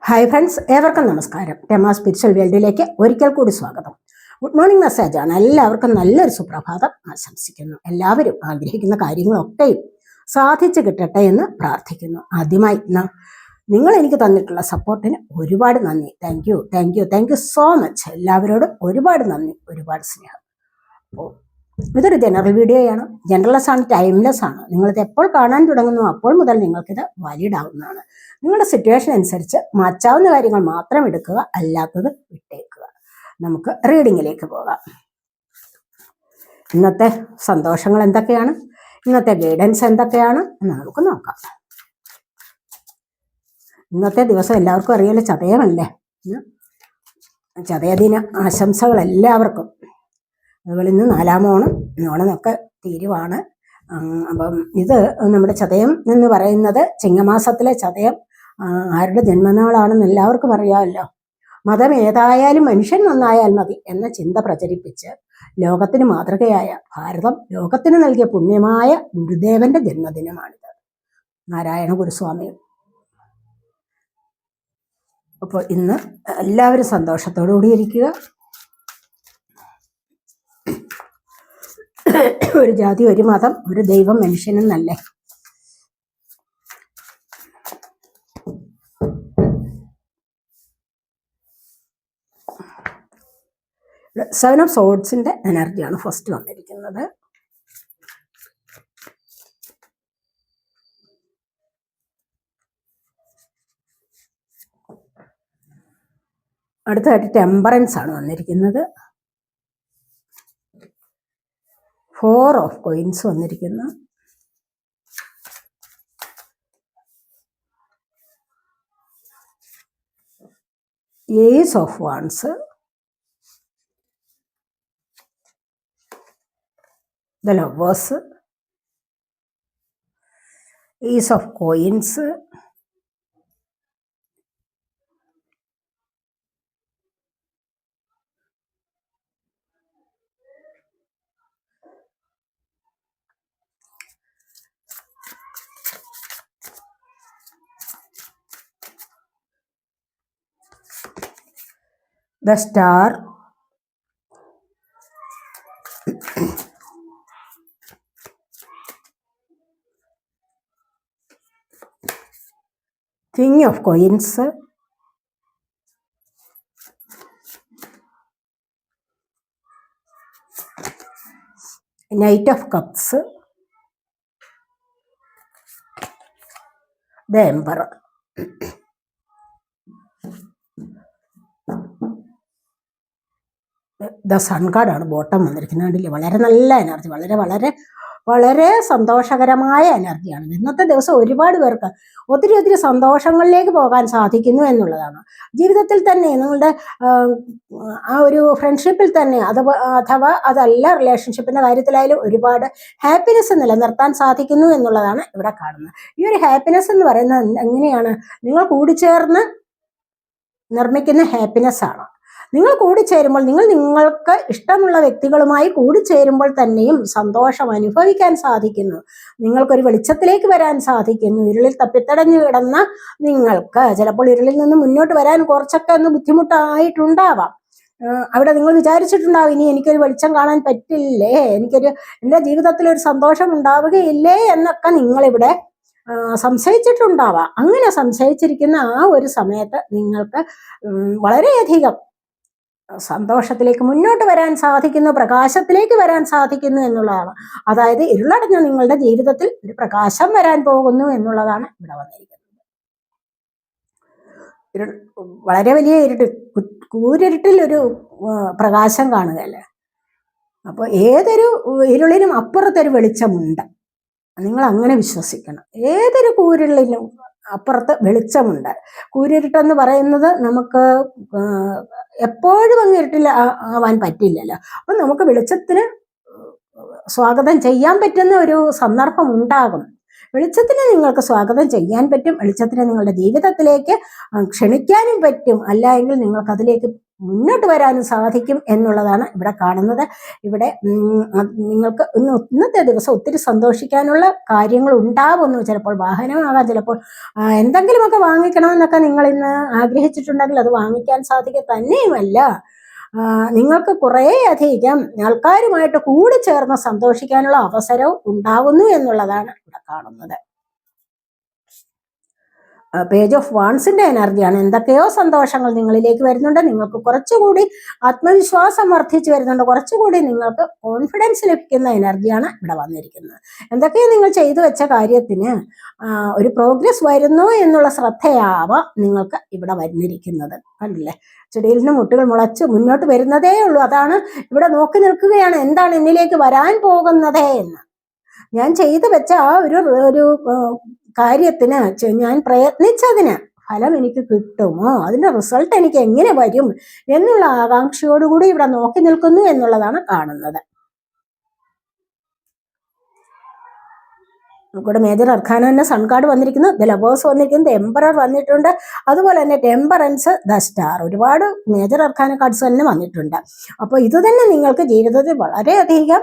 Hi friends, ഏവർക്കും നമസ്കാരം. Rama spiritual വേൾഡിലേക്ക് ഒരിക്കൽ കൂടി സ്വാഗതം. ഗുഡ് മോർണിംഗ് മെസ്സേജാണ്. എല്ലാവർക്കും നല്ലൊരു സുപ്രഭാതം ആശംസിക്കുന്നു. എല്ലാവരും ആഗ്രഹിക്കുന്ന കാര്യങ്ങളൊക്കെയും സാധിച്ചു കിട്ടട്ടെ എന്ന് പ്രാർത്ഥിക്കുന്നു. ആദ്യമായി നിങ്ങൾ എനിക്ക് തന്നിട്ടുള്ള സപ്പോർട്ടിന് ഒരുപാട് നന്ദി. Thank you so much. എല്ലാവരോടും ഒരുപാട് നന്ദി, ഒരുപാട് സ്നേഹം. അപ്പോൾ ഇതൊരു ജനറൽ വീഡിയോയാണ്. ജനറൽലെസ് ആണ്, ടൈംലെസ് ആണ്. നിങ്ങളിത് എപ്പോൾ കാണാൻ തുടങ്ങുന്നു അപ്പോൾ മുതൽ നിങ്ങൾക്കിത് വാലിഡ് ആവുന്നതാണ്. നിങ്ങളുടെ സിറ്റുവേഷൻ അനുസരിച്ച് മാറ്റാവുന്ന കാര്യങ്ങൾ മാത്രം എടുക്കുക, അല്ലാത്തത് വിട്ടേക്കുക. നമുക്ക് റീഡിങ്ങിലേക്ക് പോകാം. ഇന്നത്തെ സന്തോഷങ്ങൾ എന്തൊക്കെയാണ്, ഇന്നത്തെ ഗൈഡൻസ് എന്തൊക്കെയാണ് എന്ന് നമുക്ക് നോക്കാം. ഇന്നത്തെ ദിവസം എല്ലാവർക്കും അറിയാലോ, ചതയമല്ലേ. ചതയദിന ആശംസകൾ എല്ലാവർക്കും. അതുപോലെ ഇന്ന് 4-ാം ഓണം, ഓണമൊക്കെ തീരുവാണ്. അപ്പം ഇത് നമ്മുടെ ചതയം എന്ന് പറയുന്നത് ചിങ്ങമാസത്തിലെ ചതയം ആരുടെ ജന്മനാളാണെന്ന് എല്ലാവർക്കും അറിയാമല്ലോ. മതം ഏതായാലും മനുഷ്യൻ നന്നായാൽ മതി എന്ന ചിന്ത പ്രചരിപ്പിച്ച് ലോകത്തിന് മാതൃകയായ ഭാരതം ലോകത്തിന് നൽകിയ പുണ്യമായ ഗുരുദേവന്റെ ജന്മദിനമാണിത്, നാരായണ ഗുരുസ്വാമി. അപ്പോൾ ഇന്ന് എല്ലാവരും സന്തോഷത്തോടു കൂടി ഇരിക്കുക. ഒരു ജാതി, ഒരു മതം, ഒരു ദൈവം മനുഷ്യനെന്നല്ലേ. സെവൻ ഓഫ് സോഡ്സിന്റെ എനർജിയാണ് ഫസ്റ്റ് വന്നിരിക്കുന്നത്. അടുത്തതായിട്ട് ടെമ്പറൻസ് ആണ് വന്നിരിക്കുന്നത്. 4 ഓഫ് കോയിൻസ് വന്നിരിക്കുന്നു. Ace of wands, the lovers, ace of coins, the star, king of coins, knight of cups, the emperor. The sun കാർഡാണ് ബോട്ടം വന്നിരിക്കുന്നത്. കണ്ടില്ലേ, വളരെ നല്ല എനർജി, വളരെ വളരെ വളരെ സന്തോഷകരമായ എനർജിയാണ്. ഇന്നത്തെ ദിവസം ഒരുപാട് പേർക്ക് ഒത്തിരി സന്തോഷങ്ങളിലേക്ക് പോകാൻ സാധിക്കുന്നു എന്നുള്ളതാണ്. ജീവിതത്തിൽ തന്നെ നിങ്ങളുടെ ആ ഒരു ഫ്രണ്ട്ഷിപ്പിൽ തന്നെ അഥവാ അതല്ല റിലേഷൻഷിപ്പിൻ്റെ കാര്യത്തിലായാലും ഒരുപാട് ഹാപ്പിനെസ് നിലനിർത്താൻ സാധിക്കുന്നു എന്നുള്ളതാണ് ഇവിടെ കാണുന്നത്. ഈ ഒരു ഹാപ്പിനെസ് എന്ന് പറയുന്നത് എങ്ങനെയാണ്, നിങ്ങൾ കൂടിച്ചേർന്ന് നിർമ്മിക്കുന്ന ഹാപ്പിനെസ് ആണ്. നിങ്ങൾ കൂടിച്ചേരുമ്പോൾ, നിങ്ങൾക്ക് ഇഷ്ടമുള്ള വ്യക്തികളുമായി കൂടിച്ചേരുമ്പോൾ തന്നെയും സന്തോഷം അനുഭവിക്കാൻ സാധിക്കുന്നു. നിങ്ങൾക്കൊരു വെളിച്ചത്തിലേക്ക് വരാൻ സാധിക്കുന്നു. ഇരുളിൽ തപ്പിത്തടഞ്ഞു കിടന്ന നിങ്ങൾക്ക് ചിലപ്പോൾ ഇരുളിൽ നിന്ന് മുന്നോട്ട് വരാൻ കുറച്ചൊക്കെ ഒന്ന് ബുദ്ധിമുട്ടായിട്ടുണ്ടാവാം. അവിടെ നിങ്ങൾ വിചാരിച്ചിട്ടുണ്ടാവും, ഇനി എനിക്കൊരു വെളിച്ചം കാണാൻ പറ്റില്ലേ, എൻ്റെ ജീവിതത്തിൽ ഒരു സന്തോഷം ഉണ്ടാവുകയില്ലേ എന്നൊക്കെ നിങ്ങളിവിടെ സംശയിച്ചിട്ടുണ്ടാവാം. അങ്ങനെ സംശയിച്ചിരിക്കുന്ന ആ ഒരു സമയത്ത് നിങ്ങൾക്ക് വളരെയധികം സന്തോഷത്തിലേക്ക് മുന്നോട്ട് വരാൻ സാധിക്കുന്നു, പ്രകാശത്തിലേക്ക് വരാൻ സാധിക്കുന്നു എന്നുള്ളതാണ്. അതായത് ഇരുളടഞ്ഞ നിങ്ങളുടെ ജീവിതത്തിൽ ഒരു പ്രകാശം വരാൻ പോകുന്നു എന്നുള്ളതാണ് ഇവിടെ വന്നിരിക്കുന്നത്. വളരെ വലിയ ഇരുട്ട്, കൂരിരുട്ടിൽ ഒരു പ്രകാശം കാണുകയല്ലേ. അപ്പോൾ ഏതൊരു ഇരുളിനും അപ്പുറത്തൊരു വെളിച്ചമുണ്ട്, നിങ്ങൾ അങ്ങനെ വിശ്വസിക്കണം. ഏതൊരു കൂരിരുളിനും അപ്പുറത്ത് വെളിച്ചമുണ്ട്. കൂരിരുട്ടെന്ന് പറയുന്നത് നമുക്ക് എപ്പോഴും അങ്ങ് ഇരുട്ടിൽ ആവാൻ പറ്റില്ലല്ലോ. അപ്പം നമുക്ക് വെളിച്ചത്തിന് സ്വാഗതം ചെയ്യാൻ പറ്റുന്ന ഒരു സന്ദർഭം ഉണ്ടാകും. വെളിച്ചത്തിനെ നിങ്ങൾക്ക് സ്വാഗതം ചെയ്യാൻ പറ്റും, വെളിച്ചത്തിനെ നിങ്ങളുടെ ജീവിതത്തിലേക്ക് ക്ഷണിക്കാനും പറ്റും. അല്ല എങ്കിൽ നിങ്ങൾക്ക് അതിലേക്ക് മുന്നോട്ട് വരാനും സാധിക്കും എന്നുള്ളതാണ് ഇവിടെ കാണുന്നത്. ഇവിടെ നിങ്ങൾക്ക് ഇന്നത്തെ ദിവസം ഒത്തിരി സന്തോഷിക്കാനുള്ള കാര്യങ്ങൾ ഉണ്ടാവുന്നു. ചിലപ്പോൾ വാഹനമാകാം, ചിലപ്പോൾ എന്തെങ്കിലുമൊക്കെ വാങ്ങിക്കണമെന്നൊക്കെ നിങ്ങൾ ഇന്ന് ആഗ്രഹിച്ചിട്ടുണ്ടെങ്കിൽ അത് വാങ്ങിക്കാൻ സാധിക്കുക തന്നെയുമല്ല, നിങ്ങൾക്ക് കുറേ അധികം ആൾക്കാരുമായിട്ട് കൂടി ചേർന്ന് സന്തോഷിക്കാനുള്ള അവസരവും ഉണ്ടാവുന്നു എന്നുള്ളതാണ് ഇവിടെ കാണുന്നത്. പേജ് ഓഫ് വാൺസിന്റെ എനർജിയാണ്. എന്തൊക്കെയോ സന്തോഷങ്ങൾ നിങ്ങളിലേക്ക് വരുന്നുണ്ട്. നിങ്ങൾക്ക് കുറച്ചുകൂടി ആത്മവിശ്വാസം വർദ്ധിച്ചു വരുന്നുണ്ട്. കുറച്ചുകൂടി നിങ്ങൾക്ക് കോൺഫിഡൻസ് ലഭിക്കുന്ന എനർജിയാണ് ഇവിടെ വന്നിരിക്കുന്നത്. എന്തൊക്കെയോ നിങ്ങൾ ചെയ്തു വെച്ച കാര്യത്തിന് ഒരു പ്രോഗ്രസ് വരുന്നു എന്നുള്ള ശ്രദ്ധയാവാം നിങ്ങൾക്ക് ഇവിടെ വന്നിരിക്കുന്നത്. കണ്ടില്ലേ, ചെടിയിൽ നിന്ന് മുട്ടുകൾ മുളച്ച് മുന്നോട്ട് വരുന്നതേ ഉള്ളൂ. അതാണ് ഇവിടെ നോക്കി നിൽക്കുകയാണ്, എന്താണ് എന്നിലേക്ക് വരാൻ പോകുന്നത് എന്ന്. ഞാൻ ചെയ്തു വെച്ച ആ ഒരു കാര്യത്തിന്, ഞാൻ പ്രയത്നിച്ചതിന് ഫലം എനിക്ക് കിട്ടുമോ, അതിന്റെ റിസൾട്ട് എനിക്ക് എങ്ങനെ വരും എന്നുള്ള ആകാംക്ഷയോടുകൂടി ഇവിടെ നോക്കി നിൽക്കുന്നു എന്നുള്ളതാണ് കാണുന്നത്. നമുക്കിവിടെ മേജർ അർക്കാന തന്നെ സൺ കാർഡ് വന്നിരിക്കുന്നു, ദ ലവേഴ്സ് വന്നിരിക്കുന്നു, ദ എംപറർ വന്നിട്ടുണ്ട്, അതുപോലെ തന്നെ ടെമ്പറൻസ്, ദ സ്റ്റാർ, ഒരുപാട് മേജർ അർക്കാന കാർഡ്സ് തന്നെ വന്നിട്ടുണ്ട്. അപ്പോൾ ഇത് തന്നെ നിങ്ങൾക്ക് ജീവിതത്തിൽ വളരെയധികം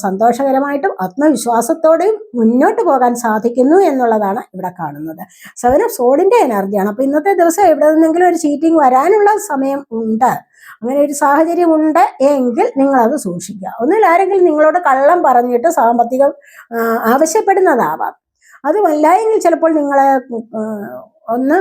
സന്തോഷകരമായിട്ടും ആത്മവിശ്വാസത്തോടെയും മുന്നോട്ട് പോകാൻ സാധിക്കുന്നു എന്നുള്ളതാണ് ഇവിടെ കാണുന്നത്. 7 ഓഫ് സോഡിന്റെ എനർജിയാണ്. അപ്പോൾ ഇന്നത്തെ ദിവസം എവിടെ നിന്നെങ്കിലും ഒരു ചീറ്റിംഗ് വരാനുള്ള സമയം ഉണ്ട്. അങ്ങനെ ഒരു സാഹചര്യം ഉണ്ട് എങ്കിൽ നിങ്ങൾ അത് സൂക്ഷിക്കുക. ഒന്നിൽ ആരെങ്കിലും നിങ്ങളോട് കള്ളം പറഞ്ഞിട്ട് സാമ്പത്തികം ആവശ്യപ്പെടുന്നതാവാം. അതുമല്ല എങ്കിൽ ചിലപ്പോൾ നിങ്ങളെ ഒന്ന്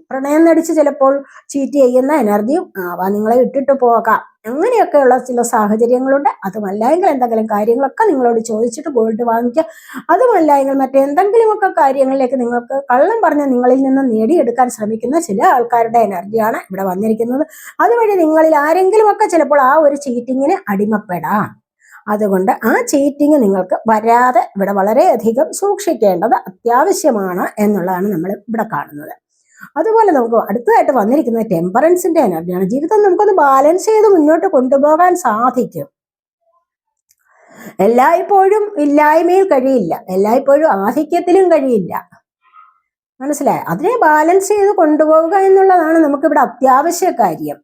പ്രണയം നടിച്ച് ചിലപ്പോൾ ചീറ്റ് ചെയ്യുന്ന എനർജിയും ആവാം. നിങ്ങളെ ഇട്ടിട്ട് പോകാം. അങ്ങനെയൊക്കെയുള്ള ചില സാഹചര്യങ്ങളുണ്ട്. അതുമല്ല എങ്കിൽ എന്തെങ്കിലും കാര്യങ്ങളൊക്കെ നിങ്ങളോട് ചോദിച്ചിട്ട് ഗോൾഡ് വാങ്ങിക്കുക. അതുമല്ല എങ്കിൽ മറ്റെന്തെങ്കിലുമൊക്കെ കാര്യങ്ങളിലേക്ക് നിങ്ങൾക്ക് കള്ളം പറഞ്ഞ് നിങ്ങളിൽ നിന്ന് നേടിയെടുക്കാൻ ശ്രമിക്കുന്ന ചില ആൾക്കാരുടെ എനർജിയാണ് ഇവിടെ വന്നിരിക്കുന്നത്. അതുവഴി നിങ്ങളിൽ ആരെങ്കിലുമൊക്കെ ചിലപ്പോൾ ആ ഒരു ചീറ്റിങ്ങിന് അടിമപ്പെടാം. അതുകൊണ്ട് ആ ചീറ്റിങ് നിങ്ങൾക്ക് വരാതെ ഇവിടെ വളരെയധികം സൂക്ഷിക്കേണ്ടത് അത്യാവശ്യമാണ് എന്നുള്ളതാണ് നമ്മൾ ഇവിടെ കാണുന്നത്. അതുപോലെ നമുക്ക് അടുത്തതായിട്ട് വന്നിരിക്കുന്നത് ടെമ്പറൻസിന്റെ എനർജിയാണ്. ജീവിതം നമുക്കൊന്ന് ബാലൻസ് ചെയ്ത് മുന്നോട്ട് കൊണ്ടുപോകാൻ സാധിക്കും. എല്ലായ്പ്പോഴും ഇല്ലായ്മയിൽ കഴിയില്ല, എല്ലായ്പ്പോഴും ആധിക്യത്തിലും കഴിയില്ല. മനസ്സിലായോ? അതിനെ ബാലൻസ് ചെയ്ത് കൊണ്ടുപോവുക എന്നുള്ളതാണ് നമുക്കിവിടെ അത്യാവശ്യ കാര്യം.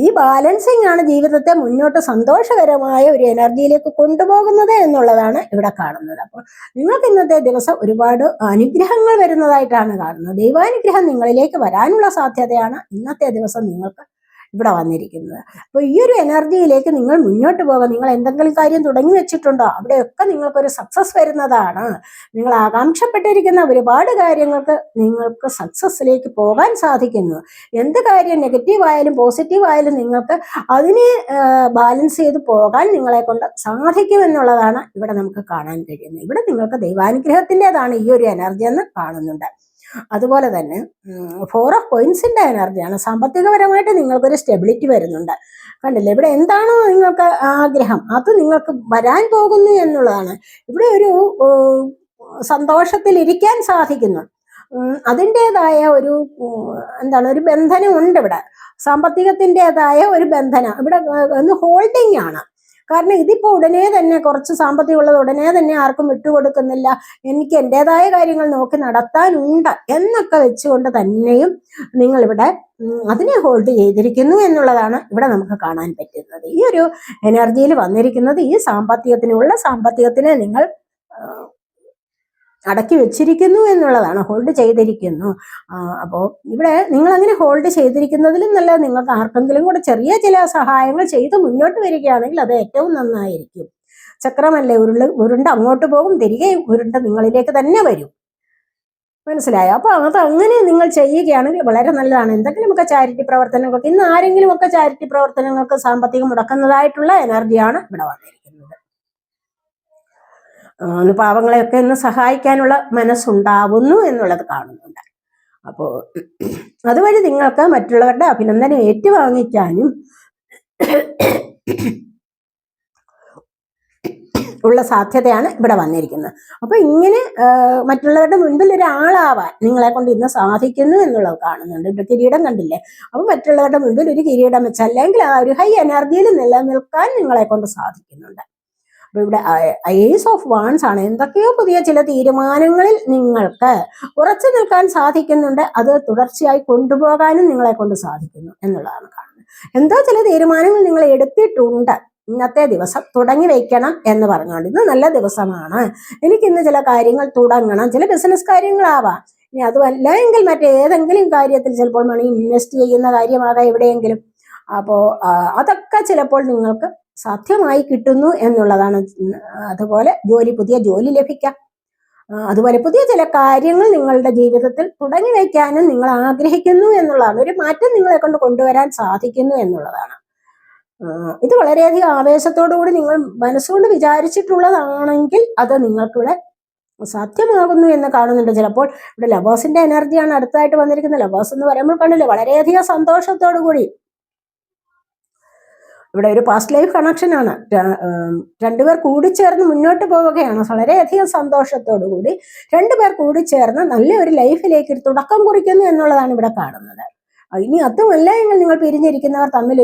ഈ ബാലൻസിങ് ആണ് ജീവിതത്തെ മുന്നോട്ട് സന്തോഷകരമായ ഒരു എനർജിയിലേക്ക് കൊണ്ടുപോകുന്നത് എന്നുള്ളതാണ് ഇവിടെ കാണുന്നത്. അപ്പോൾ നിങ്ങൾക്ക് ഇന്നത്തെ ദിവസം ഒരുപാട് അനുഗ്രഹങ്ങൾ വരുന്നതായിട്ടാണ് കാണുന്നത്. ദൈവാനുഗ്രഹം നിങ്ങളിലേക്ക് വരാനുള്ള സാധ്യതയാണ് ഇന്നത്തെ ദിവസം നിങ്ങൾക്ക് ഇവിടെ വന്നിരിക്കുന്നത്. അപ്പോൾ ഈ ഒരു എനർജിയിലേക്ക് നിങ്ങൾ മുന്നോട്ട് പോകാം. നിങ്ങൾ എന്തെങ്കിലും കാര്യം തുടങ്ങി വെച്ചിട്ടുണ്ടോ അവിടെയൊക്കെ നിങ്ങൾക്കൊരു സക്സസ് വരുന്നതാണ്. നിങ്ങൾ ആകാംക്ഷപ്പെട്ടിരിക്കുന്ന ഒരുപാട് കാര്യങ്ങൾക്ക് നിങ്ങൾക്ക് സക്സസ്സിലേക്ക് പോകാൻ സാധിക്കുന്നു. എന്ത് കാര്യം നെഗറ്റീവ് ആയാലും പോസിറ്റീവ് ആയാലും നിങ്ങൾക്ക് അതിനെ ബാലൻസ് ചെയ്ത് പോകാൻ നിങ്ങളെ കൊണ്ട് സാധിക്കുമെന്നുള്ളതാണ് ഇവിടെ നമുക്ക് കാണാൻ കഴിയുന്നത്. ഇവിടെ നിങ്ങൾക്ക് ദൈവാനുഗ്രഹത്തിൻ്റെതാണ് ഈ ഒരു എനർജി എന്ന് കാണുന്നുണ്ട്. അതുപോലെ തന്നെ 4 ഓഫ് കോയിൻസിന്റെ എനർജിയാണ്. സാമ്പത്തികപരമായിട്ട് നിങ്ങൾക്കൊരു സ്റ്റെബിലിറ്റി വരുന്നുണ്ട്. കണ്ടില്ലേ, ഇവിടെ എന്താണോ നിങ്ങൾക്ക് ആഗ്രഹം അത് നിങ്ങൾക്ക് വരാൻ പോകുന്നു എന്നുള്ളതാണ്. ഇവിടെ ഒരു സന്തോഷത്തിൽ ഇരിക്കാൻ സാധിക്കുന്നു. അതിൻ്റെതായ ഒരു ഒരു ബന്ധനമുണ്ട് ഇവിടെ. സാമ്പത്തികത്തിൻ്റെതായ ഒരു ബന്ധനം ഇവിടെ ഒന്ന് ഹോൾഡിംഗ് ആണ്. കാരണം ഇതിപ്പോ ഉടനെ തന്നെ കുറച്ച് സാമ്പത്തികം ഉള്ളത് ഉടനെ തന്നെ ആർക്കും വിട്ടുകൊടുക്കുന്നില്ല, എനിക്ക് എൻ്റെതായ കാര്യങ്ങൾ നോക്കി നടത്താനുണ്ട് എന്നൊക്കെ വെച്ചുകൊണ്ട് തന്നെയും നിങ്ങളിവിടെ അതിനെ ഹോൾഡ് ചെയ്തിരിക്കുന്നു എന്നുള്ളതാണ് ഇവിടെ നമുക്ക് കാണാൻ പറ്റുന്നത്. ഈ ഒരു എനർജിയിൽ വന്നിരിക്കുന്നത് ഈ സാമ്പത്തികത്തിനെ നിങ്ങൾ അടക്കി വെച്ചിരിക്കുന്നു എന്നുള്ളതാണ്, ഹോൾഡ് ചെയ്തിരിക്കുന്നു. അപ്പോൾ ഇവിടെ നിങ്ങൾ അങ്ങനെ ഹോൾഡ് ചെയ്തിരിക്കുന്നതിലും നല്ല നിങ്ങൾക്ക് ആർക്കെങ്കിലും കൂടെ ചെറിയ ചില സഹായങ്ങൾ ചെയ്ത് മുന്നോട്ട് വരികയാണെങ്കിൽ അത് ഏറ്റവും നന്നായിരിക്കും. ചക്രമല്ലേ, ഉരുണ്ട് അങ്ങോട്ട് പോകും, തിരികെ ഉരുണ്ട് നിങ്ങളിലേക്ക് തന്നെ വരും. മനസ്സിലായോ? അപ്പൊ അത് അങ്ങനെ നിങ്ങൾ ചെയ്യുകയാണെങ്കിൽ വളരെ നല്ലതാണ്. എന്തെങ്കിലുമൊക്കെ ചാരിറ്റി പ്രവർത്തനങ്ങൾക്ക് ഇന്ന് ആരെങ്കിലും ഒക്കെ ചാരിറ്റി പ്രവർത്തനങ്ങൾക്ക് സാമ്പത്തികം മുടക്കുന്നതായിട്ടുള്ള എനർജിയാണ് ഇവിടെ വന്നിരിക്കുന്നത്. പാവങ്ങളെയൊക്കെ ഒന്ന് സഹായിക്കാനുള്ള മനസ്സുണ്ടാവുന്നു എന്നുള്ളത് കാണുന്നുണ്ട്. അപ്പോൾ അതുവഴി നിങ്ങൾക്ക് മറ്റുള്ളവരുടെ അഭിനന്ദനം ഏറ്റുവാങ്ങിക്കാനും ഉള്ള സാധ്യതയാണ് ഇവിടെ വന്നിരിക്കുന്നത്. അപ്പൊ ഇങ്ങനെ മറ്റുള്ളവരുടെ മുൻപിൽ ഒരാളാവാൻ നിങ്ങളെ കൊണ്ട് ഇന്ന് സാധിക്കുന്നു എന്നുള്ളത് കാണുന്നുണ്ട്. ഇവിടെ കിരീടം കണ്ടില്ലേ? അപ്പൊ മറ്റുള്ളവരുടെ മുൻപിൽ ഒരു കിരീടം വെച്ച് അല്ലെങ്കിൽ ആ ഒരു ഹൈ എനർജിയിൽ നിലനിൽക്കാൻ നിങ്ങളെ കൊണ്ട് സാധിക്കുന്നുണ്ട്. അപ്പൊ ഇവിടെ ഏസ് ഓഫ് വാൺസ് ആണ്. എന്തൊക്കെയോ പുതിയ ചില തീരുമാനങ്ങളിൽ നിങ്ങൾക്ക് ഉറച്ചു നിൽക്കാൻ സാധിക്കുന്നുണ്ട്. അത് തുടർച്ചയായി കൊണ്ടുപോകാനും നിങ്ങളെ കൊണ്ട് സാധിക്കുന്നു എന്നുള്ളതാണ് കാണുന്നത്. എന്തോ ചില തീരുമാനങ്ങൾ നിങ്ങൾ എടുത്തിട്ടുണ്ട്, ഇന്നത്തെ ദിവസം തുടങ്ങി വയ്ക്കണം എന്ന് പറഞ്ഞുകൊണ്ട് ഇന്ന് നല്ല ദിവസമാണ്, എനിക്കിന്ന് ചില കാര്യങ്ങൾ തുടങ്ങണം. ചില ബിസിനസ് കാര്യങ്ങളാവാം, ഇനി അതുമല്ല എങ്കിൽ മറ്റേതെങ്കിലും കാര്യത്തിൽ ചിലപ്പോൾ മണി ഇൻവെസ്റ്റ് ചെയ്യുന്ന കാര്യമാകാം എവിടെയെങ്കിലും. അപ്പോൾ അതൊക്കെ ചിലപ്പോൾ നിങ്ങൾക്ക് സാധ്യമായി കിട്ടുന്നു എന്നുള്ളതാണ്. അതുപോലെ പുതിയ ജോലി ലഭിക്കാം. അതുപോലെ പുതിയ ചില കാര്യങ്ങൾ നിങ്ങളുടെ ജീവിതത്തിൽ തുടങ്ങി വയ്ക്കാനും നിങ്ങൾ ആഗ്രഹിക്കുന്നു എന്നുള്ളതാണ്. ഒരു മാറ്റം നിങ്ങളെ കൊണ്ട് കൊണ്ടുവരാൻ സാധിക്കുന്നു എന്നുള്ളതാണ്. ഇത് വളരെയധികം ആവേശത്തോടു കൂടി നിങ്ങൾ മനസ്സുകൊണ്ട് വിചാരിച്ചിട്ടുള്ളതാണെങ്കിൽ അത് നിങ്ങൾക്കിവിടെ സാധ്യമാകുന്നു എന്ന് കാണുന്നുണ്ട്. ചിലപ്പോൾ ഇവിടെ ലവേഴ്സിന്റെ എനർജിയാണ് അടുത്തായിട്ട് വന്നിരിക്കുന്നത്. ലവേഴ്സ് എന്ന് പറയുമ്പോൾ കണ്ടില്ലേ, വളരെയധികം സന്തോഷത്തോടു കൂടി ഇവിടെ ഒരു പാസ്റ്റ് ലൈഫ് കണക്ഷൻ ആണ്. രണ്ടുപേർ കൂടിച്ചേർന്ന് മുന്നോട്ട് പോവുകയാണ്. വളരെയധികം സന്തോഷത്തോടു കൂടി രണ്ടുപേർ കൂടിച്ചേർന്ന് നല്ലൊരു ലൈഫിലേക്ക് ഒരു തുടക്കം കുറിക്കുന്നു എന്നുള്ളതാണ് ഇവിടെ കാണുന്നത്. ഇനി അതുമല്ല എങ്കിൽ നിങ്ങൾ പിരിഞ്ഞിരിക്കുന്നവർ തമ്മിൽ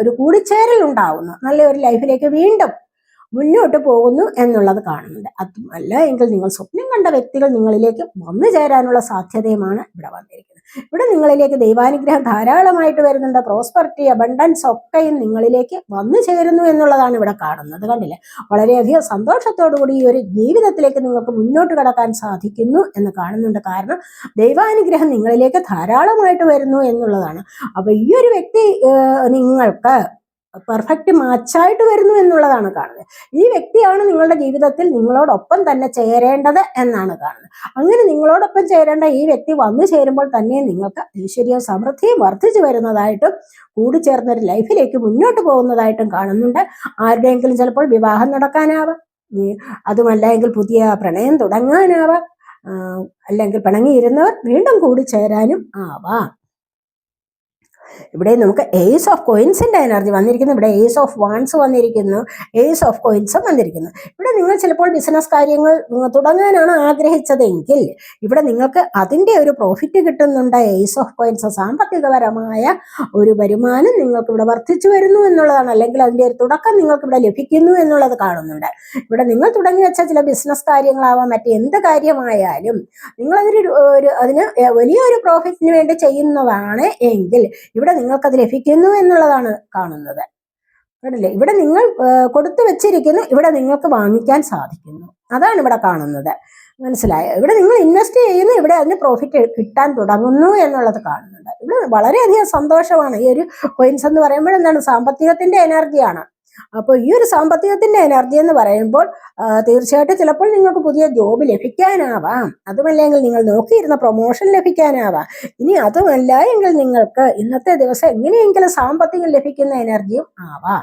ഒരു കൂടിച്ചേരൽ ഉണ്ടാവുന്നു, നല്ലൊരു ലൈഫിലേക്ക് വീണ്ടും മുന്നോട്ട് പോകുന്നു എന്നുള്ളത് കാണുന്നുണ്ട്. അതുമല്ല എങ്കിൽ നിങ്ങൾ സ്വപ്നം കണ്ട വ്യക്തികൾ നിങ്ങളിലേക്ക് വന്നു ചേരാനുള്ള സാധ്യതയുമാണ് ഇവിടെ വന്നിരിക്കുന്നത്. ഇവിടെ നിങ്ങളിലേക്ക് ദൈവാനുഗ്രഹം ധാരാളമായിട്ട് വരുന്നുണ്ട്. പ്രോസ്പെറിറ്റി, അബണ്ടൻസ് ഒക്കെയും നിങ്ങളിലേക്ക് വന്നു ചേരുന്നു എന്നുള്ളതാണ് ഇവിടെ കാണുന്നത്. കണ്ടില്ലേ, വളരെയധികം സന്തോഷത്തോടു കൂടി ഈ ഒരു ജീവിതത്തിലേക്ക് നിങ്ങൾക്ക് മുന്നോട്ട് കടക്കാൻ സാധിക്കുന്നു എന്ന് കാണുന്നുണ്ട്. കാരണം ദൈവാനുഗ്രഹം നിങ്ങളിലേക്ക് ധാരാളമായിട്ട് വരുന്നു എന്നുള്ളതാണ്. അപ്പൊ ഈ ഒരു വ്യക്തി നിങ്ങൾക്ക് പെർഫെക്റ്റ് മാച്ചായിട്ട് വരുന്നു എന്നുള്ളതാണ് കാണുന്നത്. ഈ വ്യക്തിയാണ് നിങ്ങളുടെ ജീവിതത്തിൽ നിങ്ങളോടൊപ്പം തന്നെ ചേരേണ്ടത് എന്നാണ് കാണുന്നത്. അങ്ങനെ നിങ്ങളോടൊപ്പം ചേരേണ്ട ഈ വ്യക്തി വന്നു ചേരുമ്പോൾ തന്നെ നിങ്ങൾക്ക് ഐശ്വര്യവും സമൃദ്ധിയും വർദ്ധിച്ചു വരുന്നതായിട്ടും കൂടിച്ചേർന്നൊരു ലൈഫിലേക്ക് മുന്നോട്ട് പോകുന്നതായിട്ടും കാണുന്നുണ്ട്. ആരുടെയെങ്കിലും ചിലപ്പോൾ വിവാഹം നടക്കാനാവാം, അതുമല്ല എങ്കിൽ പുതിയ പ്രണയം തുടങ്ങാനാവാം, അല്ലെങ്കിൽ പിണങ്ങിയിരുന്നവർ വീണ്ടും കൂടിച്ചേരാനും ആവാം. ഇവിടെ നമുക്ക് ഏസ് ഓഫ് കോയിൻസിന്റെ എനർജി വന്നിരിക്കുന്നു. ഇവിടെ ഏസ് ഓഫ് വാൺസ് വന്നിരിക്കുന്നു, ഏസ് ഓഫ് കോയിൻസും വന്നിരിക്കുന്നു. ഇവിടെ നിങ്ങൾ ചിലപ്പോൾ ബിസിനസ് കാര്യങ്ങൾ തുടങ്ങാനാണ് ആഗ്രഹിച്ചതെങ്കിൽ ഇവിടെ നിങ്ങൾക്ക് അതിൻ്റെ ഒരു പ്രോഫിറ്റ് കിട്ടുന്നുണ്ട്. ഏസ് ഓഫ് കോയിൻസ് സാമ്പത്തികപരമായ ഒരു വരുമാനം നിങ്ങൾക്ക് ഇവിടെ വർദ്ധിച്ചു വരുന്നു എന്നുള്ളതാണ്. അല്ലെങ്കിൽ അതിൻ്റെ ഒരു തുടക്കം നിങ്ങൾക്ക് ഇവിടെ ലഭിക്കുന്നു എന്നുള്ളത് കാണുന്നുണ്ട്. ഇവിടെ നിങ്ങൾ തുടങ്ങി വെച്ച ചില ബിസിനസ് കാര്യങ്ങളാവാം, മറ്റെന്ത് കാര്യമായാലും നിങ്ങൾ അതിന് വലിയൊരു പ്രോഫിറ്റിന് വേണ്ടി ചെയ്യുന്നതാണ് എങ്കിൽ ഇവിടെ നിങ്ങൾക്കത് ലഭിക്കുന്നു എന്നുള്ളതാണ് കാണുന്നത്. കണ്ടില്ലേ, ഇവിടെ നിങ്ങൾ കൊടുത്തു വെച്ചിരിക്കുന്നു, ഇവിടെ നിങ്ങൾക്ക് വാങ്ങിക്കാൻ സാധിക്കുന്നു. അതാണ് ഇവിടെ കാണുന്നത്. മനസ്സിലായോ? ഇവിടെ നിങ്ങൾ ഇൻവെസ്റ്റ് ചെയ്യുന്നു, ഇവിടെ അതിന് പ്രോഫിറ്റ് കിട്ടാൻ തുടങ്ങുന്നു എന്നുള്ളത് കാണുന്നുണ്ട്. ഇവിടെ വളരെയധികം സന്തോഷമാണ്. ഈ ഒരു കോയിൻസ് എന്ന് പറയുമ്പോൾ എന്താണ്, സാമ്പത്തികത്തിന്റെ എനർജിയാണ്. അപ്പോൾ ഈ ഒരു സാമ്പത്തികത്തിന്റെ എനർജി എന്ന് പറയുമ്പോൾ തീർച്ചയായിട്ടും ചിലപ്പോൾ നിങ്ങൾക്ക് പുതിയ ജോബ് ലഭിക്കാനാവാം, അതുമല്ലെങ്കിൽ നിങ്ങൾ നോക്കിയിരുന്ന പ്രൊമോഷൻ ലഭിക്കാനാവാം. ഇനി അതുമല്ല എങ്കിൽ നിങ്ങൾക്ക് ഇന്നത്തെ ദിവസം എങ്ങനെയെങ്കിലും സാമ്പത്തികം ലഭിക്കുന്ന എനർജിയും ആവാം.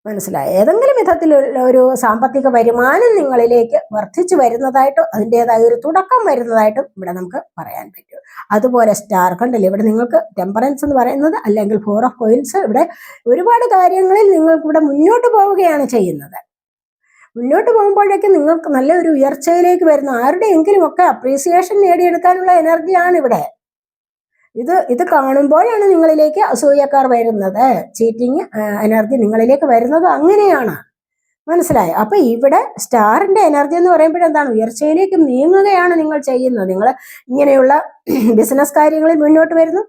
മനസ്സിലായി? ഏതെങ്കിലും വിധത്തിലുള്ള ഒരു സാമ്പത്തിക വരുമാനം നിങ്ങളിലേക്ക് വർദ്ധിച്ചു വരുന്നതായിട്ടും അതിൻ്റെതായ ഒരു തുടക്കം വരുന്നതായിട്ടും ഇവിടെ നമുക്ക് പറയാൻ പറ്റും. അതുപോലെ സ്റ്റാർ കണ്ടില്ലേ, ഇവിടെ നിങ്ങൾക്ക് ടെമ്പറൻസ് എന്ന് പറയുന്നത്, അല്ലെങ്കിൽ 4 ഓഫ് കോയിൻസ്, ഇവിടെ ഒരുപാട് കാര്യങ്ങളിൽ നിങ്ങൾക്ക് ഇവിടെ മുന്നോട്ട് പോവുകയാണ് ചെയ്യുന്നത്. മുന്നോട്ട് പോകുമ്പോഴേക്കും നിങ്ങൾക്ക് നല്ലൊരു ഉയർച്ചയിലേക്ക് വരുന്ന ആരുടെയെങ്കിലും ഒക്കെ അപ്രീസിയേഷൻ നേടിയെടുക്കാനുള്ള എനർജിയാണ് ഇവിടെ. ഇത് കാണുമ്പോഴാണ് നിങ്ങളിലേക്ക് അസൂയക്കാർ വരുന്നത്, ചീറ്റിംഗ് എനർജി നിങ്ങളിലേക്ക് വരുന്നത് അങ്ങനെയാണ്. മനസ്സിലായോ? അപ്പൊ ഇവിടെ സ്റ്റാറിന്റെ എനർജി എന്ന് പറയുമ്പോൾ എന്താണ്, ഉയർച്ചയിലേക്ക് നീങ്ങുകയാണ് നിങ്ങൾ ചെയ്യുന്നത്. നിങ്ങൾ ഇങ്ങനെയുള്ള ബിസിനസ് കാര്യങ്ങളിൽ മുന്നോട്ട് വരുന്നു,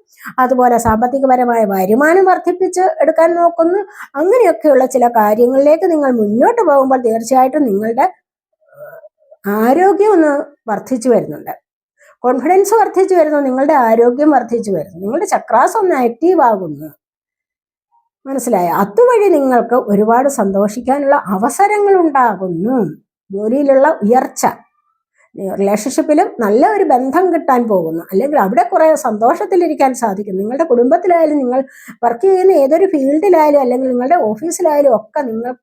അതുപോലെ സാമ്പത്തികപരമായ വരുമാനം വർദ്ധിപ്പിച്ച് എടുക്കാൻ നോക്കുന്നു. അങ്ങനെയൊക്കെയുള്ള ചില കാര്യങ്ങളിലേക്ക് നിങ്ങൾ മുന്നോട്ട് പോകുമ്പോൾ തീർച്ചയായിട്ടും നിങ്ങളുടെ ആരോഗ്യം ഒന്ന് വർദ്ധിച്ചു വരുന്നുണ്ട്, കോൺഫിഡൻസ് വർദ്ധിച്ചു വരുന്നു, നിങ്ങളുടെ ആരോഗ്യം വർദ്ധിച്ചു വരുന്നു, നിങ്ങളുടെ ചക്രാസ് ഒന്ന് ആക്റ്റീവ് ആകുന്നു. മനസ്സിലായോ? അതുവഴി നിങ്ങൾക്ക് ഒരുപാട് സന്തോഷിക്കാനുള്ള അവസരങ്ങൾ ഉണ്ടാകുന്നു. ജോലിയിലുള്ള ഉയർച്ച, റിലേഷൻഷിപ്പിലും നല്ല ഒരു ബന്ധം കിട്ടാൻ പോകുന്നു, അല്ലെങ്കിൽ അവിടെ കുറെ സന്തോഷത്തിലിരിക്കാൻ സാധിക്കും. നിങ്ങളുടെ കുടുംബത്തിലായാലും, നിങ്ങൾ വർക്ക് ചെയ്യുന്ന ഏതൊരു ഫീൽഡിലായാലും, അല്ലെങ്കിൽ നിങ്ങളുടെ ഓഫീസിലായാലും ഒക്കെ നിങ്ങൾക്ക്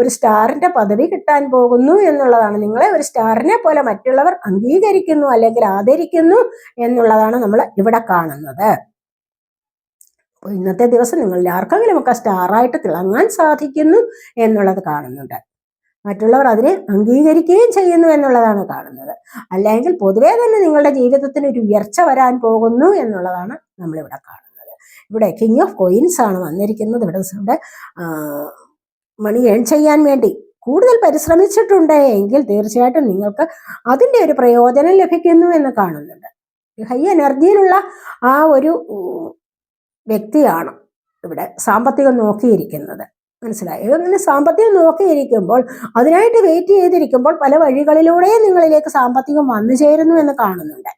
ഒരു സ്റ്റാറിന്റെ പദവി കിട്ടാൻ പോകുന്നു എന്നുള്ളതാണ്. നിങ്ങളെ ഒരു സ്റ്റാറിനെ പോലെ മറ്റുള്ളവർ അംഗീകരിക്കുന്നു, അല്ലെങ്കിൽ ആദരിക്കുന്നു എന്നുള്ളതാണ് നമ്മൾ ഇവിടെ കാണുന്നത്. അപ്പോൾ ഇന്നത്തെ ദിവസം നിങ്ങളിൽ ആർക്കെങ്കിലും ഒക്കെ സ്റ്റാറായിട്ട് തിളങ്ങാൻ സാധിക്കുന്നു എന്നുള്ളത് കാണുന്നുണ്ട്. മറ്റുള്ളവർ അതിനെ അംഗീകരിക്കുകയും ചെയ്യുന്നു എന്നുള്ളതാണ് കാണുന്നത്. അല്ലെങ്കിൽ പൊതുവേ തന്നെ നിങ്ങളുടെ ജീവിതത്തിന് ഒരു ഉയർച്ച വരാൻ പോകുന്നു എന്നുള്ളതാണ് നമ്മളിവിടെ കാണുന്നത്. ഇവിടെ കിങ് ഓഫ് കോയിൻസ് ആണ് വന്നിരിക്കുന്നത്. ഇവിടെ മണി ഏൺ ചെയ്യാൻ വേണ്ടി കൂടുതൽ പരിശ്രമിച്ചിട്ടുണ്ട് എങ്കിൽ തീർച്ചയായിട്ടും നിങ്ങൾക്ക് അതിൻ്റെ ഒരു പ്രയോജനം ലഭിക്കുന്നു എന്ന് കാണുന്നുണ്ട്. ഹൈ എനർജിയിലുള്ള ആ ഒരു വ്യക്തിയാണ് ഇവിടെ സാമ്പത്തികം നോക്കിയിരിക്കുന്നത്. മനസ്സിലായോ? അങ്ങനെ സാമ്പത്തികം നോക്കിയിരിക്കുമ്പോൾ, അതിനായിട്ട് വെയിറ്റ് ചെയ്തിരിക്കുമ്പോൾ പല വഴികളിലൂടെയും നിങ്ങളിലേക്ക് സാമ്പത്തികം വന്നു ചേരുന്നു എന്ന് കാണുന്നുണ്ട്.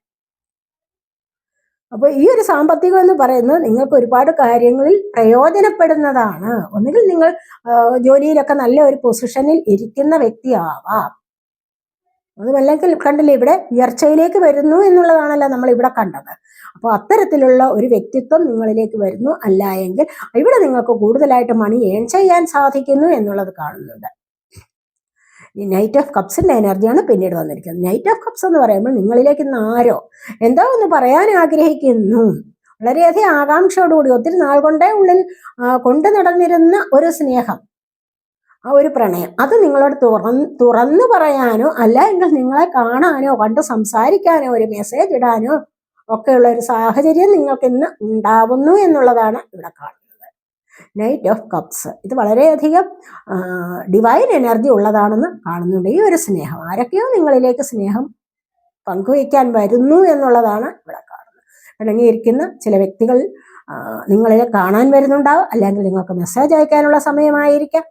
അപ്പോൾ ഈ ഒരു സാമ്പത്തികം എന്ന് പറയുന്നത് നിങ്ങൾക്ക് ഒരുപാട് കാര്യങ്ങളിൽ പ്രയോജനപ്പെടുന്നതാണ്. ഒന്നുകിൽ നിങ്ങൾ ജോലിയിലൊക്കെ നല്ല ഒരു പൊസിഷനിൽ ഇരിക്കുന്ന വ്യക്തിയാവാം. അതുമല്ലെങ്കിൽ കണ്ടില്ലേ, ഇവിടെ ഉയർച്ചയിലേക്ക് വരുന്നു എന്നുള്ളതാണല്ലോ നമ്മൾ ഇവിടെ കണ്ടത്. അപ്പോൾ അത്തരത്തിലുള്ള ഒരു വ്യക്തിത്വം നിങ്ങളിലേക്ക് വരുന്നു. അല്ല എങ്കിൽ ഇവിടെ നിങ്ങൾക്ക് കൂടുതലായിട്ട് മണി ഏൺ ചെയ്യാൻ സാധിക്കുന്നു എന്നുള്ളത് കാണുന്നുണ്ട്. ഈ നൈറ്റ് ഓഫ് കപ്സിന്റെ എനർജിയാണ് പിന്നീട് വന്നിരിക്കുന്നത്. നൈറ്റ് ഓഫ് കപ്സ് എന്ന് പറയുമ്പോൾ നിങ്ങളിലേക്ക് ഇന്ന് ആരോ എന്തോ ഒന്ന് പറയാൻ ആഗ്രഹിക്കുന്നു. വളരെയധികം ആകാംക്ഷയോടുകൂടി ഒത്തിരി നാൾ കൊണ്ടേ ഉള്ളിൽ കൊണ്ടു നടന്നിരുന്ന ഒരു സ്നേഹം, ആ ഒരു പ്രണയം, അത് നിങ്ങളോട് തുറന്നു പറയാനോ അല്ല എങ്കിൽ നിങ്ങളെ കാണാനോ കണ്ട് സംസാരിക്കാനോ ഒരു മെസ്സേജ് ഇടാനോ ഒക്കെയുള്ള ഒരു സാഹചര്യം നിങ്ങൾക്ക് ഇന്ന് ഉണ്ടാവുന്നു എന്നുള്ളതാണ് ഇവിടെ കാണുന്നത്. നൈറ്റ് ഓഫ് കപ്സ് ഇത് വളരെയധികം ഡിവൈൻ എനർജി ഉള്ളതാണെന്ന് കാണുന്നുണ്ട്. ഈ ഒരു സ്നേഹം ആരൊക്കെയോ നിങ്ങളിലേക്ക് സ്നേഹം പങ്കുവയ്ക്കാൻ വരുന്നു എന്നുള്ളതാണ് ഇവിടെ കാണുന്നത്. ഇണങ്ങിയിരിക്കുന്ന ചില വ്യക്തികൾ നിങ്ങളെ കാണാൻ വരുന്നുണ്ടാവും, അല്ലെങ്കിൽ നിങ്ങൾക്ക് മെസ്സേജ് അയക്കാനുള്ള സമയമായിരിക്കാം.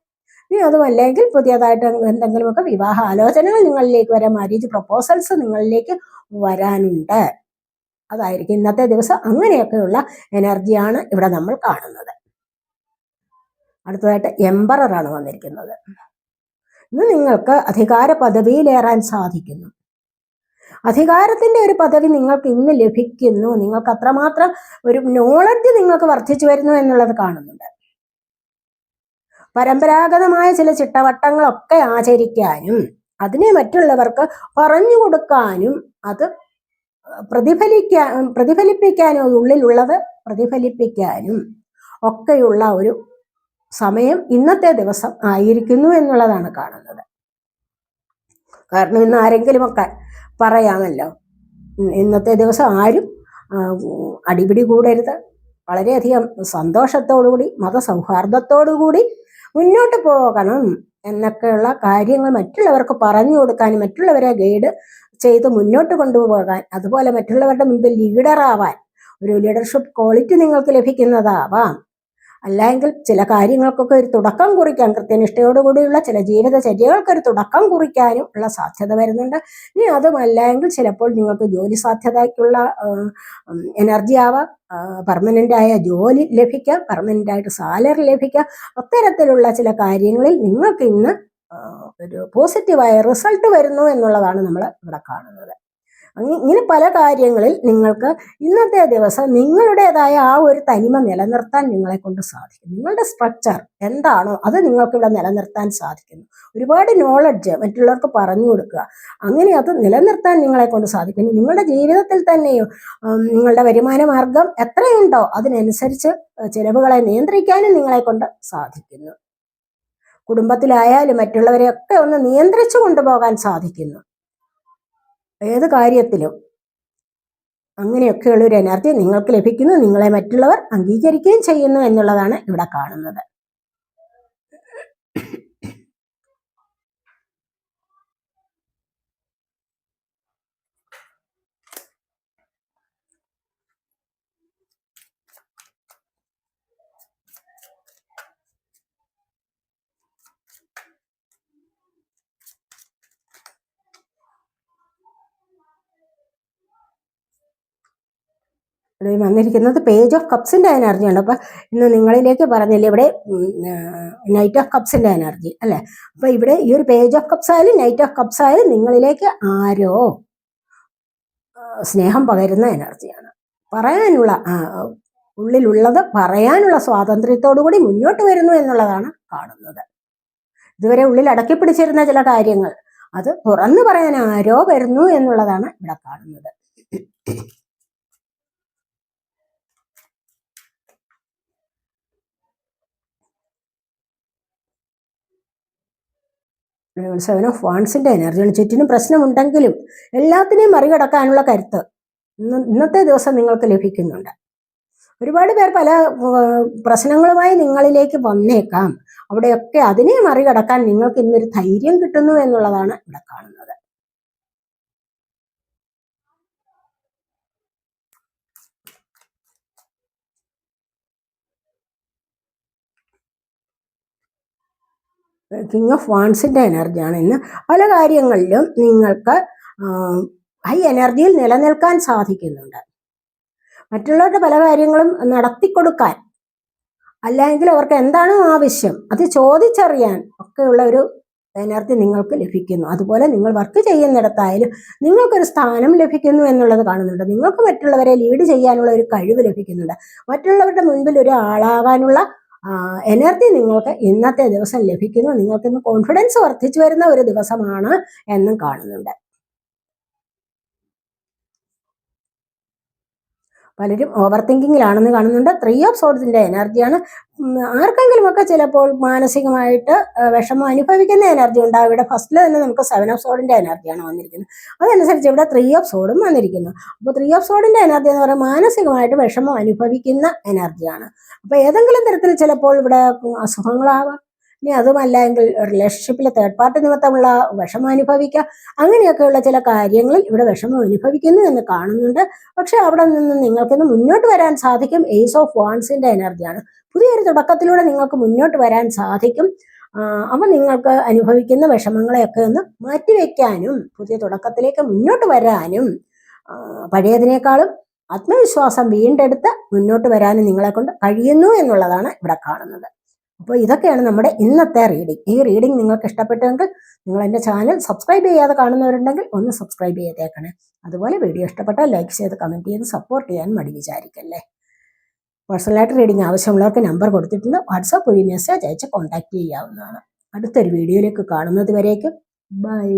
ഇനി അതുമല്ലെങ്കിൽ പുതിയതായിട്ട് എന്തെങ്കിലുമൊക്കെ വിവാഹ ആലോചനകൾ നിങ്ങളിലേക്ക് വരാൻ, മാരേജ് പ്രപ്പോസൽസ് നിങ്ങളിലേക്ക് വരാനുണ്ട്. അതായിരിക്കും ഇന്നത്തെ ദിവസം. അങ്ങനെയൊക്കെയുള്ള എനർജിയാണ് ഇവിടെ നമ്മൾ കാണുന്നത്. അടുത്തതായിട്ട് എംപററാണ് വന്നിരിക്കുന്നത്. ഇന്ന് നിങ്ങൾക്ക് അധികാര പദവിയിലേറാൻ സാധിക്കുന്നു. അധികാരത്തിന്റെ ഒരു പദവി നിങ്ങൾക്ക് ഇന്ന് ലഭിക്കുന്നു. നിങ്ങൾക്ക് അത്രമാത്രം ഒരു നോളജ് നിങ്ങൾക്ക് വർദ്ധിച്ചു വരുന്നു എന്നുള്ളത് കാണുന്നുണ്ട്. പരമ്പരാഗതമായ ചില ചിട്ടവട്ടങ്ങളൊക്കെ ആചരിക്കാനും അതിനെ മറ്റുള്ളവർക്ക് പറഞ്ഞു കൊടുക്കാനും അത് പ്രതിഫലിപ്പിക്കാനും ഉള്ളിലുള്ളത് പ്രതിഫലിപ്പിക്കാനും ഒക്കെയുള്ള ഒരു സമയം ഇന്നത്തെ ദിവസം ആയിരിക്കുന്നു എന്നുള്ളതാണ് കാണുന്നത്. കാരണം ഇന്ന് ആരെങ്കിലുമൊക്കെ പറയാമല്ലോ, ഇന്നത്തെ ദിവസം ആരും അടിപിടി കൂടരുത്, വളരെയധികം സന്തോഷത്തോടുകൂടി മതസൗഹാർദ്ദത്തോടുകൂടി മുന്നോട്ട് പോകണം എന്നൊക്കെയുള്ള കാര്യങ്ങൾ മറ്റുള്ളവർക്ക് പറഞ്ഞു കൊടുക്കാനും മറ്റുള്ളവരെ ഗൈഡ് ചെയ്ത് മുന്നോട്ട് കൊണ്ടുപോകാൻ, അതുപോലെ മറ്റുള്ളവരുടെ മുമ്പിൽ ലീഡറാവാൻ ഒരു ലീഡർഷിപ്പ് ക്വാളിറ്റി നിങ്ങൾക്ക് ലഭിക്കുന്നതാവാം. അല്ലെങ്കിൽ ചില കാര്യങ്ങൾക്കൊക്കെ ഒരു തുടക്കം കുറിക്കാൻ, കൃത്യനിഷ്ഠയോടുകൂടിയുള്ള ചില ജീവിതചര്യകൾക്കൊരു തുടക്കം കുറിക്കാനും ഉള്ള സാധ്യത വരുന്നുണ്ട്. ഇനി അതുമല്ലെങ്കിൽ ചിലപ്പോൾ നിങ്ങൾക്ക് ജോലി സാധ്യതയ്ക്കുള്ള എനർജി ആവാം, പെർമനൻ്റായ ജോലി ലഭിക്കാം, പെർമനൻ്റായിട്ട് സാലറി ലഭിക്കാം. അത്തരത്തിലുള്ള ചില കാര്യങ്ങളിൽ നിങ്ങൾക്ക് ഇന്ന് ഒരു പോസിറ്റീവായ റിസൾട്ട് വരുന്നു എന്നുള്ളതാണ് നമ്മൾ ഇവിടെ കാണുന്നത്. ഇങ്ങനെ പല കാര്യങ്ങളിൽ നിങ്ങൾക്ക് ഇന്നത്തെ ദിവസം നിങ്ങളുടേതായ ആ ഒരു തനിമ നിലനിർത്താൻ നിങ്ങളെ കൊണ്ട് സാധിക്കും. നിങ്ങളുടെ സ്ട്രക്ചർ എന്താണോ അത് നിങ്ങൾക്കിവിടെ നിലനിർത്താൻ സാധിക്കുന്നു. ഒരുപാട് നോളജ് മറ്റുള്ളവർക്ക് പറഞ്ഞു കൊടുക്കുക, അങ്ങനെ അത് നിലനിർത്താൻ നിങ്ങളെ കൊണ്ട് സാധിക്കും. നിങ്ങളുടെ ജീവിതത്തിൽ തന്നെയോ നിങ്ങളുടെ വരുമാന മാർഗം എത്രയുണ്ടോ അതിനനുസരിച്ച് ചിലവുകളെ നിയന്ത്രിക്കാനും നിങ്ങളെ കൊണ്ട് സാധിക്കുന്നു. കുടുംബത്തിലായാലും മറ്റുള്ളവരെയൊക്കെ ഒന്ന് നിയന്ത്രിച്ചു കൊണ്ടുപോകാൻ സാധിക്കുന്നു. ഏത് കാര്യത്തിലും അങ്ങനെയൊക്കെയുള്ള ഒരു എനർജി നിങ്ങൾക്ക് ലഭിക്കുന്നു. നിങ്ങളെ മറ്റുള്ളവർ അംഗീകരിക്കുകയും ചെയ്യുന്നു എന്നുള്ളതാണ് ഇവിടെ കാണുന്നത്. വന്നിരിക്കുന്നത് പേജ് ഓഫ് കപ്സിന്റെ എനർജിയാണ്. അപ്പൊ ഇന്ന് നിങ്ങളിലേക്ക് പറഞ്ഞില്ലേ ഇവിടെ നൈറ്റ് ഓഫ് കപ്സിന്റെ എനർജി അല്ലെ. അപ്പൊ ഇവിടെ ഈ ഒരു പേജ് ഓഫ് കപ്സ് ആയാലും നൈറ്റ് ഓഫ് കപ്സ് ആയാലും നിങ്ങളിലേക്ക് ആരോ സ്നേഹം പകരുന്ന എനർജിയാണ്. പറയാനുള്ള ഉള്ളിലുള്ളത് പറയാനുള്ള സ്വാതന്ത്ര്യത്തോടു കൂടി മുന്നോട്ട് വരുന്നു എന്നുള്ളതാണ് കാണുന്നത്. ഇതുവരെ ഉള്ളിൽ അടക്കി പിടിച്ചിരുന്ന ചില കാര്യങ്ങൾ അത് തുറന്നു പറയാൻ ആരോ വരുന്നു എന്നുള്ളതാണ് ഇവിടെ കാണുന്നത്. സെവൻ ഓഫ് വാൺസിന്റെ എനർജിയാണ്. ചുറ്റിനും പ്രശ്നമുണ്ടെങ്കിലും എല്ലാത്തിനെയും മറികടക്കാനുള്ള കരുത്ത് ഇന്നത്തെ ദിവസം നിങ്ങൾക്ക് ലഭിക്കുന്നുണ്ട്. ഒരുപാട് പേർ പല പ്രശ്നങ്ങളുമായി നിങ്ങളിലേക്ക് വന്നേക്കാം. അവിടെയൊക്കെ അതിനെ മറികടക്കാൻ നിങ്ങൾക്ക് ഇന്നൊരു ധൈര്യം കിട്ടുന്നു എന്നുള്ളതാണ് ഇവിടെ കാണുന്നത്. കിങ് ഓഫ് വാൺസിന്റെ എനർജിയാണ് ഇന്ന്. പല കാര്യങ്ങളിലും നിങ്ങൾക്ക് ഹൈ എനർജിയിൽ നിലനിൽക്കാൻ സാധിക്കുന്നുണ്ട്. മറ്റുള്ളവരുടെ പല കാര്യങ്ങളും നടത്തിക്കൊടുക്കാൻ, അല്ലെങ്കിൽ അവർക്ക് എന്താണോ ആവശ്യം അത് ചോദിച്ചറിയാൻ ഒക്കെയുള്ള ഒരു എനർജി നിങ്ങൾക്ക് ലഭിക്കുന്നു. അതുപോലെ നിങ്ങൾ വർക്ക് ചെയ്യുന്നിടത്തായാലും നിങ്ങൾക്കൊരു സ്ഥാനം ലഭിക്കുന്നു എന്നുള്ളത് കാണുന്നുണ്ട്. നിങ്ങൾക്ക് മറ്റുള്ളവരെ ലീഡ് ചെയ്യാനുള്ള ഒരു കഴിവ് ലഭിക്കുന്നുണ്ട്. മറ്റുള്ളവരുടെ മുൻപിൽ ഒരു ആളാകാനുള്ള എനർജി നിങ്ങൾക്ക് ഇന്നത്തെ ദിവസം ലഭിക്കുന്നു. നിങ്ങൾക്കിന്ന് കോൺഫിഡൻസ് വർദ്ധിച്ചു വരുന്ന ഒരു ദിവസമാണ് എന്നും കാണുന്നുണ്ട്. പലരും ഓവർ തിങ്കിങ്ങിലാണെന്ന് കാണുന്നുണ്ട്. 3 ഓഫ് സോർഡ്സിന്റെ എനർജിയാണ്. ആർക്കെങ്കിലുമൊക്കെ ചിലപ്പോൾ മാനസികമായിട്ട് വിഷമം അനുഭവിക്കുന്ന എനർജി ഉണ്ടാകും. ഇവിടെ ഫസ്റ്റിൽ തന്നെ നമുക്ക് 7 ഓഫ് സോർഡിന്റെ എനർജിയാണ് വന്നിരിക്കുന്നത്. അതനുസരിച്ച് ഇവിടെ 3 ഓഫ് സോർഡും വന്നിരിക്കുന്നു. അപ്പോൾ 3 ഓഫ് സോർഡിന്റെ എനർജി എന്ന് പറയുന്നത് മാനസികമായിട്ട് വിഷമം അനുഭവിക്കുന്ന എനർജിയാണ്. അപ്പോൾ ഏതെങ്കിലും തരത്തിൽ ചിലപ്പോൾ ഇവിടെ അസുഖങ്ങളാവാം, ഇനി അതുമല്ല എങ്കിൽ റിലേഷൻഷിപ്പിൽ തേർഡ് പാർട്ടി നിമിത്തമുള്ള വിഷമം അനുഭവിക്കുക, അങ്ങനെയൊക്കെയുള്ള ചില കാര്യങ്ങളിൽ ഇവിടെ വിഷമം അനുഭവിക്കുന്നു എന്ന് കാണുന്നുണ്ട്. പക്ഷെ അവിടെ നിന്ന് നിങ്ങൾക്കിന്ന് മുന്നോട്ട് വരാൻ സാധിക്കും. ഏസ് ഓഫ് വാൺസിന്റെ എനർജിയാണ്. പുതിയൊരു തുടക്കത്തിലൂടെ നിങ്ങൾക്ക് മുന്നോട്ട് വരാൻ സാധിക്കും. അപ്പം നിങ്ങൾക്ക് അനുഭവിക്കുന്ന വിഷമങ്ങളെയൊക്കെ ഒന്ന് മാറ്റിവെക്കാനും പുതിയ തുടക്കത്തിലേക്ക് മുന്നോട്ട് വരാനും പഴയതിനേക്കാളും ആത്മവിശ്വാസം വീണ്ടെടുത്ത് മുന്നോട്ട് വരാനും നിങ്ങളെ കൊണ്ട് കഴിയുന്നു എന്നുള്ളതാണ് ഇവിടെ കാണുന്നത്. അപ്പോൾ ഇതൊക്കെയാണ് നമ്മുടെ ഇന്നത്തെ റീഡിംഗ്. ഈ റീഡിംഗ് നിങ്ങൾക്ക് ഇഷ്ടപ്പെട്ടെങ്കിൽ നിങ്ങൾ എൻ്റെ ചാനൽ സബ്സ്ക്രൈബ് ചെയ്യാതെ കാണുന്നവരുണ്ടെങ്കിൽ ഒന്ന് സബ്സ്ക്രൈബ് ചെയ്തേക്കണേ. അതുപോലെ വീഡിയോ ഇഷ്ടപ്പെട്ടാൽ ലൈക്ക് ചെയ്ത് കമൻറ്റ് ചെയ്ത് സപ്പോർട്ട് ചെയ്യാൻ മടി വിചാരിക്കല്ലേ. പേഴ്സണലായിട്ട് റീഡിംഗ് ആവശ്യമുള്ളവർക്ക് നമ്പർ കൊടുത്തിട്ടുണ്ട്. വാട്സാപ്പ് വഴി മെസ്സേജ് അയച്ച് കോൺടാക്ട് ചെയ്യാവുന്നതാണ്. അടുത്തൊരു വീഡിയോയിലേക്ക് കാണുന്നത് വരേക്കും ബൈ.